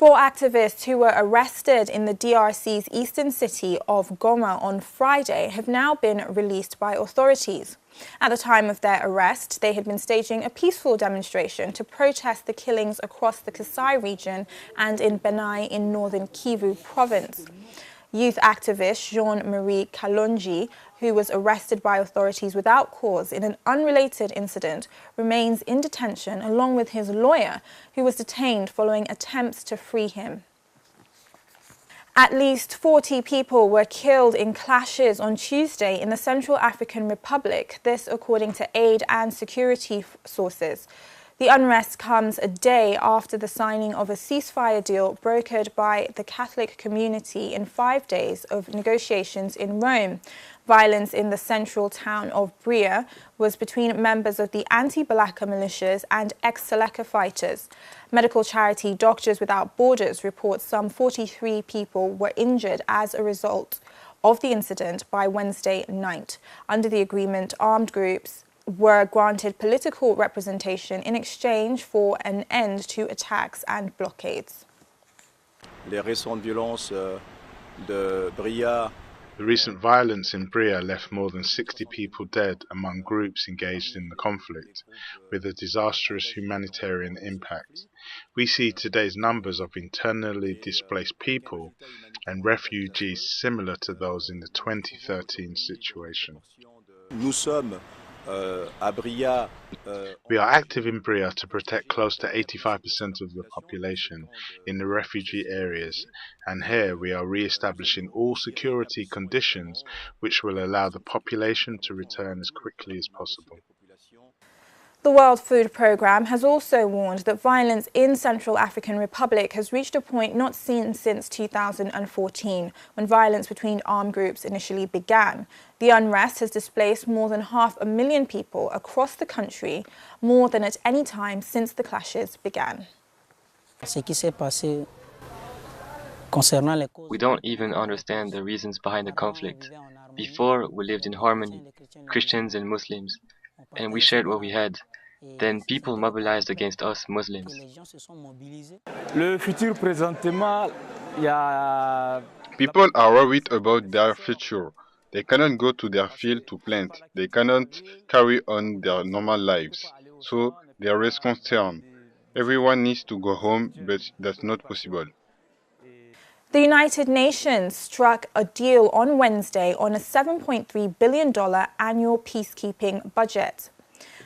4 activists who were arrested in the DRC's eastern city of Goma on Friday have now been released by authorities. At the time of their arrest, they had been staging a peaceful demonstration to protest the killings across the Kasai region and in Benai in northern Kivu province. Youth activist Jean-Marie Kalonji, who was arrested by authorities without cause in an unrelated incident, remains in detention along with his lawyer, who was detained following attempts to free him. At least 40 people were killed in clashes on Tuesday in the Central African Republic, this according to aid and security sources. The unrest comes a day after the signing of a ceasefire deal brokered by the Catholic community in 5 days of negotiations in Rome. Violence in the central town of Bria was between members of the anti-Balaka militias and ex-Seleka fighters. Medical charity Doctors Without Borders reports some 43 people were injured as a result of the incident by Wednesday night. Under the agreement, armed groups were granted political representation in exchange for an end to attacks and blockades. The recent violence in Bria left more than 60 people dead among groups engaged in the conflict, with a disastrous humanitarian impact. We see today's numbers of internally displaced people and refugees similar to those in the 2013 situation. We are active in Bria to protect close to 85% of the population in the refugee areas, and here we are re-establishing all security conditions which will allow the population to return as quickly as possible. The World Food Programme has also warned that violence in Central African Republic has reached a point not seen since 2014, when violence between armed groups initially began. The unrest has displaced more than 500,000 people across the country, more than at any time since the clashes began. We don't even understand the reasons behind the conflict. Before, we lived in harmony, Christians and Muslims, and we shared what we had. Then people mobilized against us Muslims. People are worried about their future. They cannot go to their field to plant. They cannot carry on their normal lives. So there is concern. Everyone needs to go home, but that's not possible. The United Nations struck a deal on Wednesday on a $7.3 billion annual peacekeeping budget.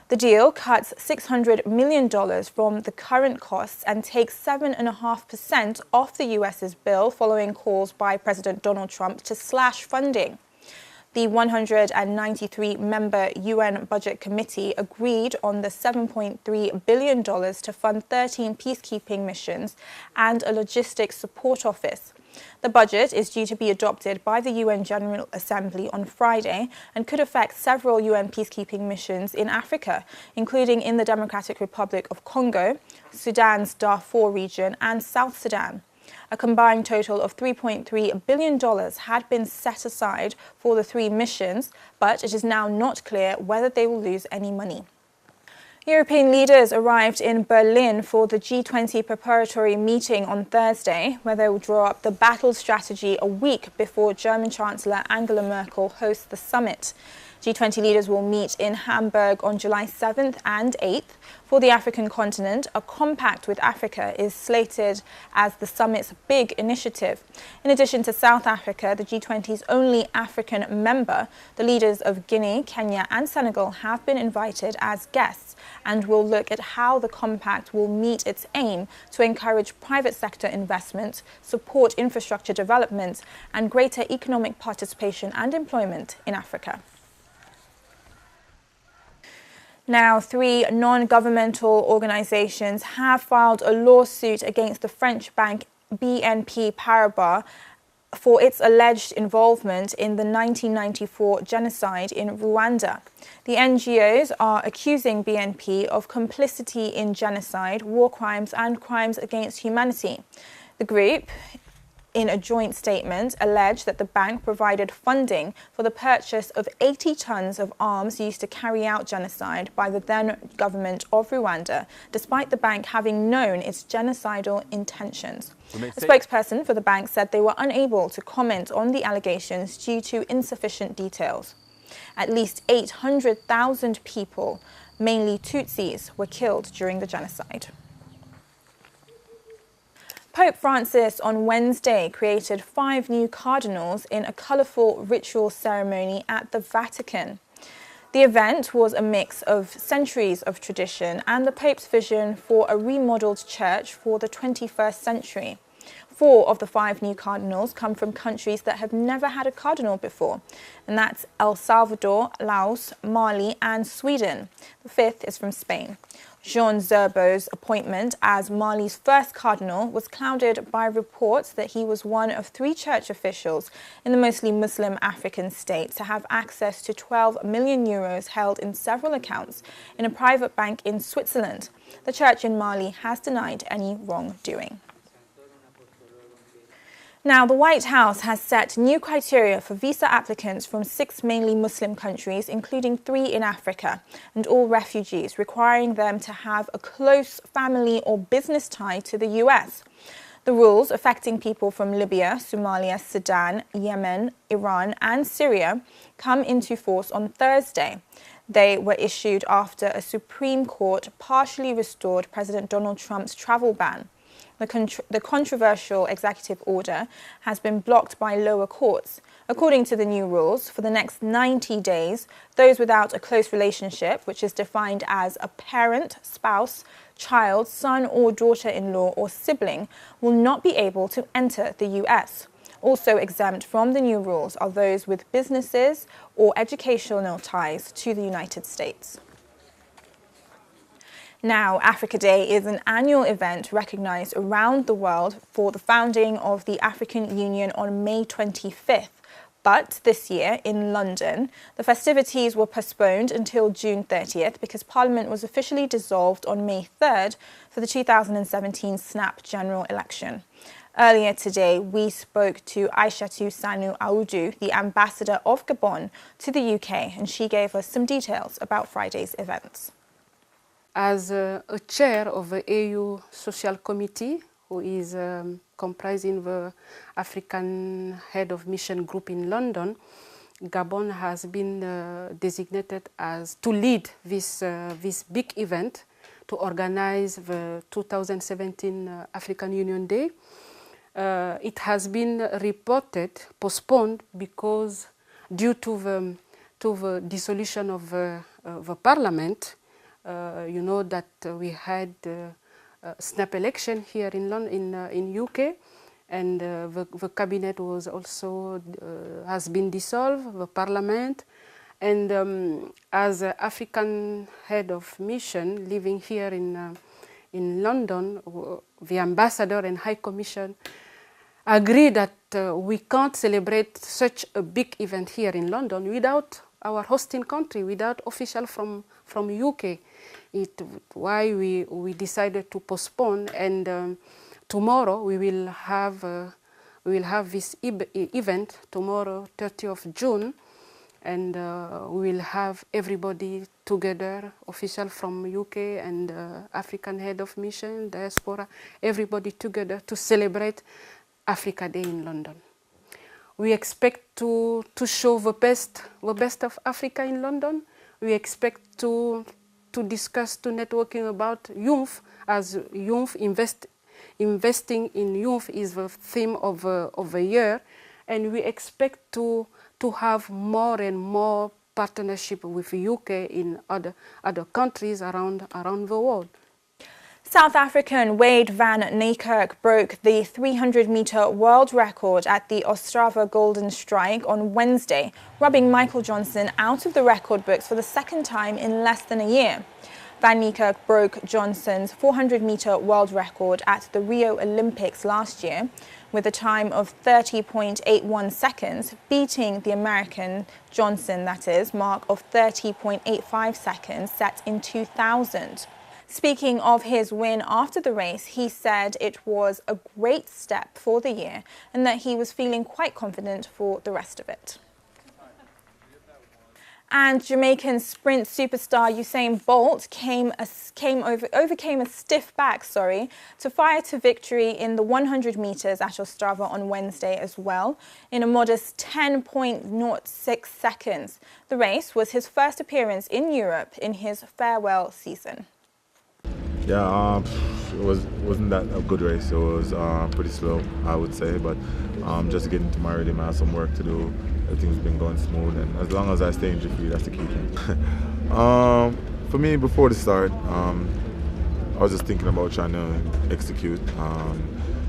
The deal cuts $600 million from the current costs and takes 7.5% off the US's bill following calls by President Donald Trump to slash funding. The 193-member UN Budget Committee agreed on the $7.3 billion to fund 13 peacekeeping missions and a logistics support office. The budget is due to be adopted by the UN General Assembly on Friday and could affect several UN peacekeeping missions in Africa, including in the Democratic Republic of Congo, Sudan's Darfur region, and South Sudan. A combined total of $3.3 billion had been set aside for the 3 missions, but it is now not clear whether they will lose any money. European leaders arrived in Berlin for the G20 preparatory meeting on Thursday, where they will draw up the battle strategy a week before German Chancellor Angela Merkel hosts the summit. G20 leaders will meet in Hamburg on July 7th and 8th. For the African continent, a compact with Africa is slated as the summit's big initiative. In addition to South Africa, the G20's only African member, the leaders of Guinea, Kenya and Senegal have been invited as guests and will look at how the compact will meet its aim to encourage private sector investment, support infrastructure development and greater economic participation and employment in Africa. Now, 3 non-governmental organizations have filed a lawsuit against the French bank BNP Paribas for its alleged involvement in the 1994 genocide in Rwanda. The NGOs are accusing BNP of complicity in genocide, war crimes and crimes against humanity. The group in a joint statement, alleged that the bank provided funding for the purchase of 80 tons of arms used to carry out genocide by the then government of Rwanda, despite the bank having known its genocidal intentions. A spokesperson for the bank said they were unable to comment on the allegations due to insufficient details. At least 800,000 people, mainly Tutsis, were killed during the genocide. Pope Francis on Wednesday created 5 new cardinals in a colourful ritual ceremony at the Vatican. The event was a mix of centuries of tradition and the Pope's vision for a remodelled church for the 21st century. 4 of the 5 new cardinals come from countries that have never had a cardinal before, and that's El Salvador, Laos, Mali and Sweden. The 5th is from Spain. Jean Zerbo's appointment as Mali's first cardinal was clouded by reports that he was one of 3 church officials in the mostly Muslim African state to have access to 12 million euros held in several accounts in a private bank in Switzerland. The church in Mali has denied any wrongdoing. Now, the White House has set new criteria for visa applicants from 6 mainly Muslim countries, including 3 in Africa, and all refugees, requiring them to have a close family or business tie to the US. The rules affecting people from Libya, Somalia, Sudan, Yemen, Iran and Syria come into force on Thursday. They were issued after a Supreme Court partially restored President Donald Trump's travel ban. The controversial executive order has been blocked by lower courts. According to the new rules, for the next 90 days, those without a close relationship, which is defined as a parent, spouse, child, son or daughter-in-law or sibling, will not be able to enter the US. Also exempt from the new rules are those with businesses or educational ties to the United States. Now, Africa Day is an annual event recognized around the world for the founding of the African Union on May 25th. But this year, in London, the festivities were postponed until June 30th because Parliament was officially dissolved on May 3rd for the 2017 snap general election. Earlier today, we spoke to Aishatu Sanu Audu, the ambassador of Gabon to the UK, and she gave us some details about Friday's events. As a chair of the AU Social Committee, who is comprising the African Head of Mission Group in London, Gabon has been designated as to lead this big event, to organize the 2017 African Union Day. It has been reported postponed because due to the dissolution of the Parliament. You know that we had snap election here in UK, and the cabinet was also has been dissolved, the parliament, and as an African head of mission living here in London, the ambassador and high commission agreed that we can't celebrate such a big event here in London without our hosting country, without official from UK. Why we decided to postpone, and tomorrow we will have this event tomorrow, 30th of June, and we will have everybody together, official from UK and African head of mission, diaspora, everybody together to celebrate Africa Day in London. We expect to show the best of Africa in London. We expect to discuss, to networking about youth, as youth investing in youth is the theme of the year, and we expect to have more and more partnership with UK in other countries around the world. South African Wade van Niekerk broke the 300-meter world record at the Ostrava Golden Strike on Wednesday, rubbing Michael Johnson out of the record books for the second time in less than a year. Van Niekerk broke Johnson's 400-meter world record at the Rio Olympics last year with a time of 30.81 seconds, beating the American Johnson, that is, mark of 30.85 seconds set in 2000. Speaking of his win after the race, he said it was a great step for the year and that he was feeling quite confident for the rest of it. And Jamaican sprint superstar Usain Bolt overcame a stiff back to fire to victory in the 100 metres at Ostrava on Wednesday as well, in a modest 10.06 seconds. The race was his first appearance in Europe in his farewell season. Yeah, it wasn't that a good race. It was pretty slow, I would say, but just getting to my rhythm, I have some work to do. Everything's been going smooth, and as long as I stay injury-free, that's the key thing. For me, before the start, I was just thinking about trying to execute,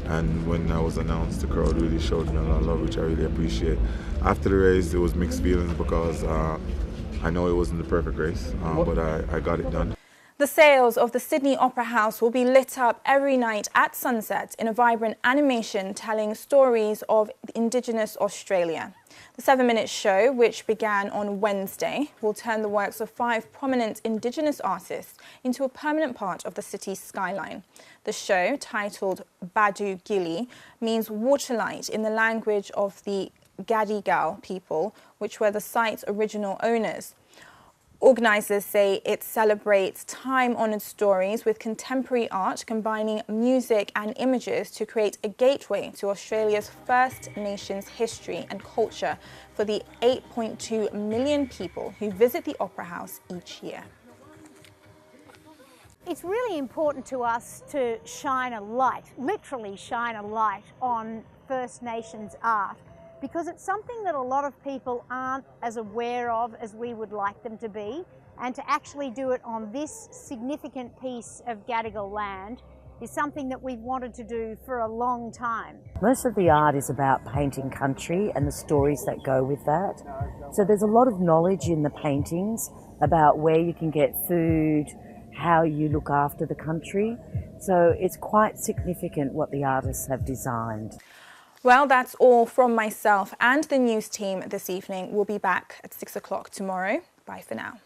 and when I was announced, the crowd really showed me a lot of love, which I really appreciate. After the race, it was mixed feelings because I know it wasn't the perfect race, but I got it done. The sails of the Sydney Opera House will be lit up every night at sunset in a vibrant animation telling stories of Indigenous Australia. The 7-minute show, which began on Wednesday, will turn the works of 5 prominent Indigenous artists into a permanent part of the city's skyline. The show, titled Badu Gili, means waterlight in the language of the Gadigal people, which were the site's original owners. Organisers say it celebrates time-honoured stories with contemporary art, combining music and images to create a gateway to Australia's First Nations history and culture for the 8.2 million people who visit the Opera House each year. It's really important to us to shine a light, literally shine a light on First Nations art, because it's something that a lot of people aren't as aware of as we would like them to be, and to actually do it on this significant piece of Gadigal land is something that we've wanted to do for a long time. Most of the art is about painting country and the stories that go with that. So there's a lot of knowledge in the paintings about where you can get food, how you look after the country. So it's quite significant what the artists have designed. Well, that's all from myself and the news team this evening. We'll be back at 6 o'clock tomorrow. Bye for now.